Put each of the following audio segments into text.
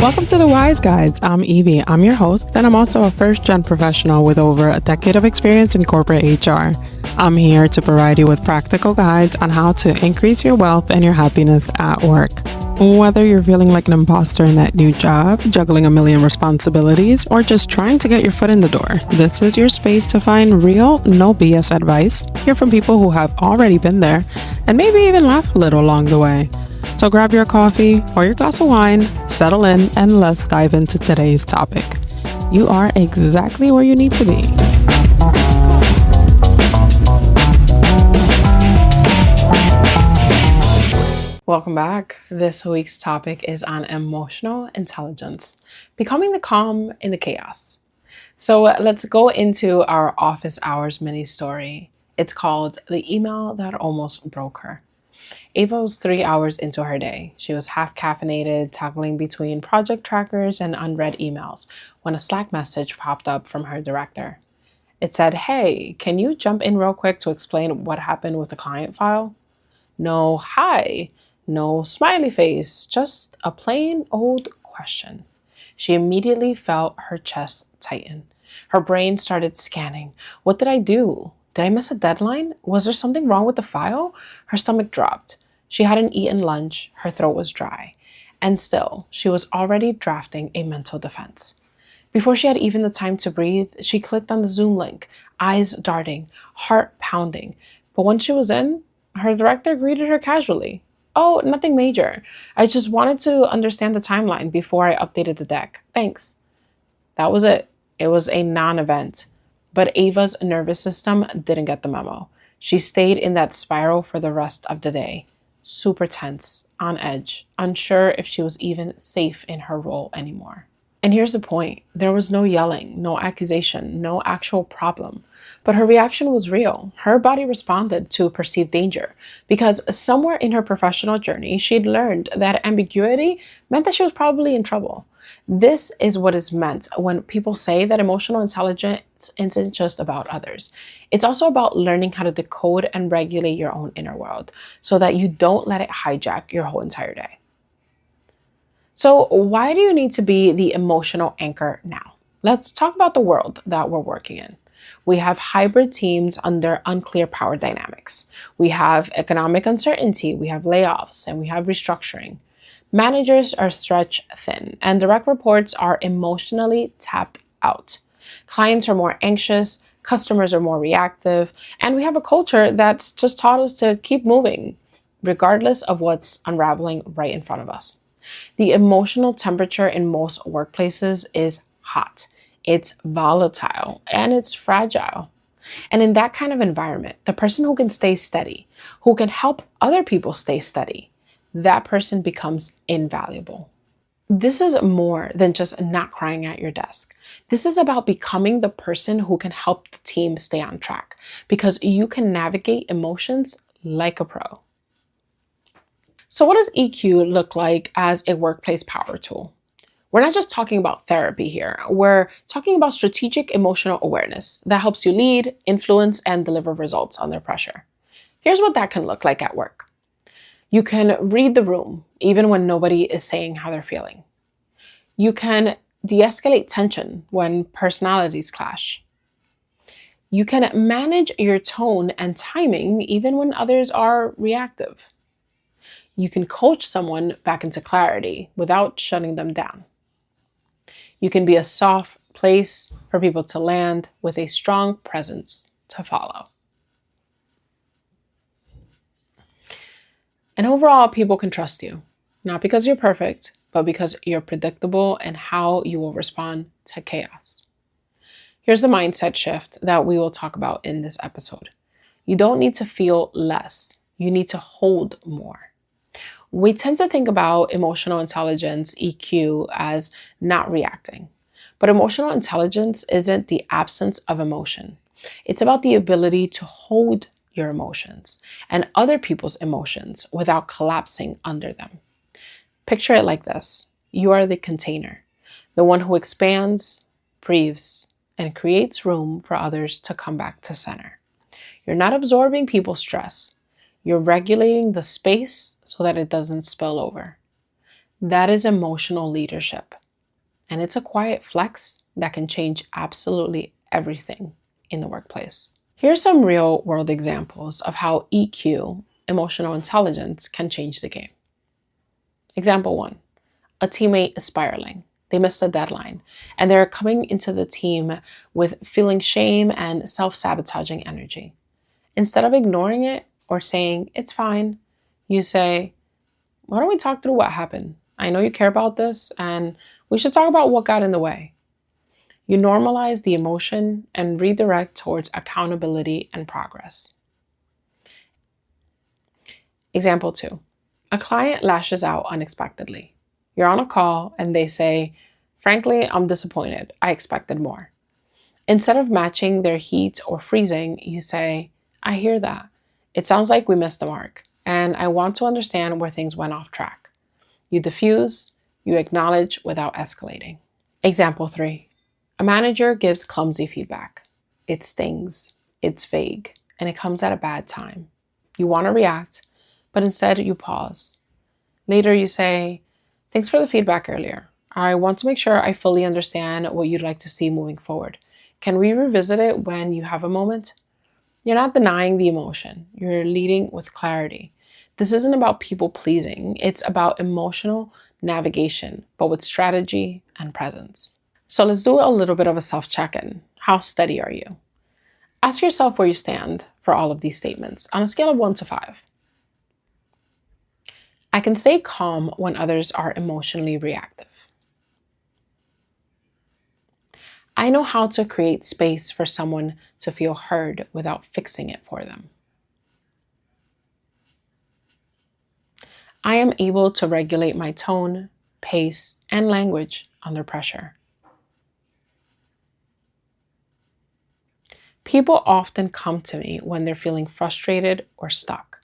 Welcome to the Wise Guides. I'm Evie. I'm your host, and I'm also a first-gen professional with over a decade of experience in corporate HR. I'm here to provide you with practical guides on how to increase your wealth and your happiness at work. Whether you're feeling like an imposter in that new job, juggling a million responsibilities, or just trying to get your foot in the door, this is your space to find real, no BS advice, hear from people who have already been there, and maybe even laugh a little along the way. So grab your coffee or your glass of wine, settle in, and let's dive into today's topic. You are exactly where you need to be. Welcome back. This week's topic is on emotional intelligence, becoming the calm in the chaos. So let's go into our office hours mini story. It's called The Email That Almost Broke Her. Ava was 3 hours into her day. She was half caffeinated, toggling between project trackers and unread emails when a Slack message popped up from her director. It said, "Hey, can you jump in real quick to explain what happened with the client file?" No hi, no smiley face, just a plain old question. She immediately felt her chest tighten. Her brain started scanning. What did I do? Did I miss a deadline? Was there something wrong with the file? Her stomach dropped. She hadn't eaten lunch. Her throat was dry. And still, she was already drafting a mental defense. Before she had even the time to breathe, she clicked on the Zoom link, eyes darting, heart pounding. But once she was in, her director greeted her casually. "Oh, nothing major. I just wanted to understand the timeline before I updated the deck. Thanks." That was it. It was a non-event. But Ava's nervous system didn't get the memo. She stayed in that spiral for the rest of the day. Super tense, on edge, unsure if she was even safe in her role anymore. And here's the point. There was no yelling, no accusation, no actual problem. But her reaction was real. Her body responded to perceived danger because somewhere in her professional journey, she'd learned that ambiguity meant that she was probably in trouble. This is what is meant when people say that emotional intelligence isn't just about others. It's also about learning how to decode and regulate your own inner world so that you don't let it hijack your whole entire day. So why do you need to be the emotional anchor now? Let's talk about the world that we're working in. We have hybrid teams under unclear power dynamics. We have economic uncertainty, we have layoffs, and we have restructuring. Managers are stretched thin, and direct reports are emotionally tapped out. Clients are more anxious, customers are more reactive, and we have a culture that's just taught us to keep moving, regardless of what's unraveling right in front of us. The emotional temperature in most workplaces is hot. It's volatile and it's fragile. And in that kind of environment, the person who can stay steady, who can help other people stay steady, that person becomes invaluable. This is more than just not crying at your desk. This is about becoming the person who can help the team stay on track because you can navigate emotions like a pro. So what does EQ look like as a workplace power tool? We're not just talking about therapy here. We're talking about strategic emotional awareness that helps you lead, influence, and deliver results under pressure. Here's what that can look like at work. You can read the room, even when nobody is saying how they're feeling. You can de-escalate tension when personalities clash. You can manage your tone and timing, even when others are reactive. You can coach someone back into clarity without shutting them down. You can be a soft place for people to land with a strong presence to follow. And overall, people can trust you, not because you're perfect, but because you're predictable in how you will respond to chaos. Here's a mindset shift that we will talk about in this episode. You don't need to feel less. You need to hold more. We tend to think about emotional intelligence, EQ, as not reacting. But emotional intelligence isn't the absence of emotion. It's about the ability to hold your emotions and other people's emotions without collapsing under them. Picture it like this. You are the container, the one who expands, breathes, and creates room for others to come back to center. You're not absorbing people's stress. You're regulating the space so that it doesn't spill over. That is emotional leadership. And it's a quiet flex that can change absolutely everything in the workplace. Here's some real world examples of how EQ, emotional intelligence, can change the game. Example 1, a teammate is spiraling. They missed the deadline and they're coming into the team with feeling shame and self-sabotaging energy. Instead of ignoring it or saying, it's fine, you say, why don't we talk through what happened? I know you care about this and we should talk about what got in the way. You normalize the emotion and redirect towards accountability and progress. Example 2, a client lashes out unexpectedly. You're on a call and they say, frankly, I'm disappointed. I expected more. Instead of matching their heat or freezing, you say, I hear that. It sounds like we missed the mark, and I want to understand where things went off track. You diffuse, you acknowledge without escalating. Example 3, a manager gives clumsy feedback. It stings, it's vague, and it comes at a bad time. You want to react, but instead you pause. Later you say, thanks for the feedback earlier. I want to make sure I fully understand what you'd like to see moving forward. Can we revisit it when you have a moment? You're not denying the emotion. You're leading with clarity. This isn't about people pleasing. It's about emotional navigation, but with strategy and presence. So let's do a little bit of a self check-in. How steady are you? Ask yourself where you stand for all of these statements on a scale of 1 to 5. I can stay calm when others are emotionally reactive. I know how to create space for someone to feel heard without fixing it for them. I am able to regulate my tone, pace, and language under pressure. People often come to me when they're feeling frustrated or stuck.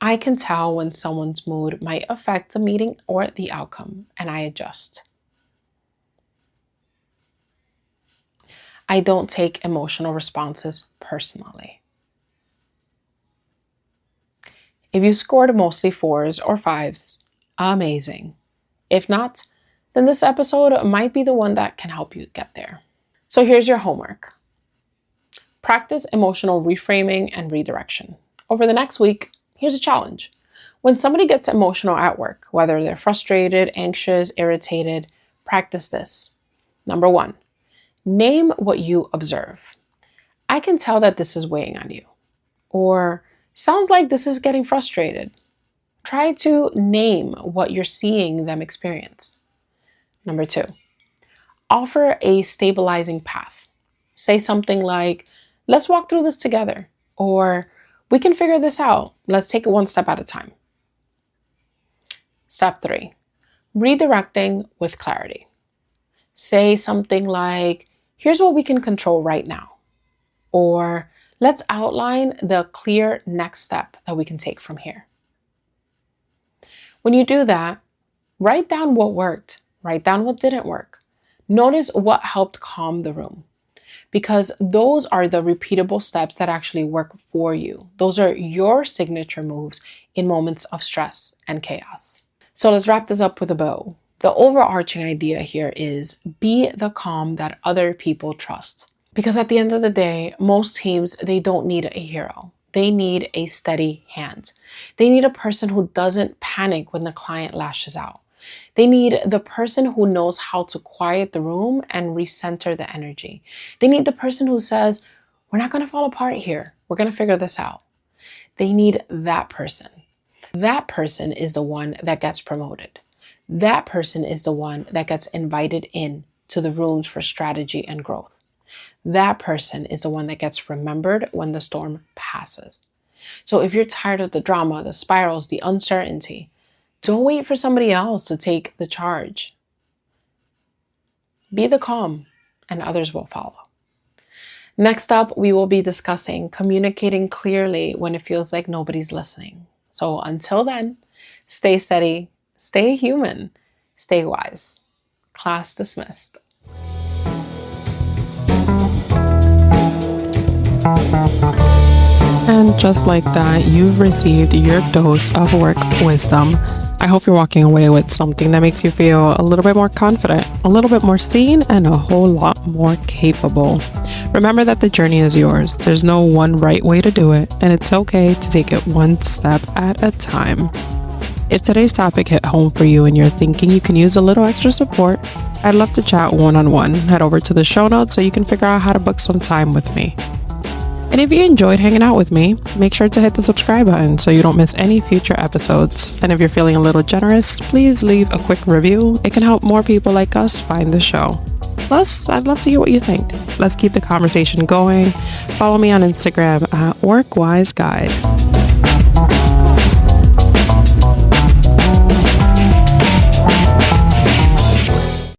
I can tell when someone's mood might affect a meeting or the outcome, and I adjust. I don't take emotional responses personally. If you scored mostly 4s or 5s, amazing. If not, then this episode might be the one that can help you get there. So here's your homework. Practice emotional reframing and redirection. Over the next week, here's a challenge. When somebody gets emotional at work, whether they're frustrated, anxious, irritated, practice this. Number 1, name what you observe. I can tell that this is weighing on you. Or, sounds like this is getting frustrated. Try to name what you're seeing them experience. Number 2, offer a stabilizing path. Say something like, let's walk through this together. Or, we can figure this out. Let's take it one step at a time. Step 3, redirecting with clarity. Say something like, here's what we can control right now. Or, let's outline the clear next step that we can take from here. When you do that, write down what worked, write down what didn't work. Notice what helped calm the room. Because those are the repeatable steps that actually work for you. Those are your signature moves in moments of stress and chaos. So let's wrap this up with a bow. The overarching idea here is be the calm that other people trust. Because at the end of the day, most teams, they don't need a hero. They need a steady hand. They need a person who doesn't panic when the client lashes out. They need the person who knows how to quiet the room and recenter the energy. They need the person who says, we're not going to fall apart here. We're going to figure this out. They need that person. That person is the one that gets promoted. That person is the one that gets invited in to the rooms for strategy and growth. That person is the one that gets remembered when the storm passes. So if you're tired of the drama, the spirals, the uncertainty, don't wait for somebody else to take the charge. Be the calm, and others will follow. Next up, we will be discussing communicating clearly when it feels like nobody's listening. So until then, stay steady, stay human, stay wise. Class dismissed. And just like that, you've received your dose of work wisdom. I hope you're walking away with something that makes you feel a little bit more confident, a little bit more seen, and a whole lot more capable. Remember that the journey is yours. There's no one right way to do it, and it's okay to take it one step at a time. If today's topic hit home for you and you're thinking you can use a little extra support, I'd love to chat one-on-one. Head over to the show notes so you can figure out how to book some time with me. And if you enjoyed hanging out with me, make sure to hit the subscribe button so you don't miss any future episodes. And if you're feeling a little generous, please leave a quick review. It can help more people like us find the show. Plus, I'd love to hear what you think. Let's keep the conversation going. Follow me on Instagram at WorkWiseGuide.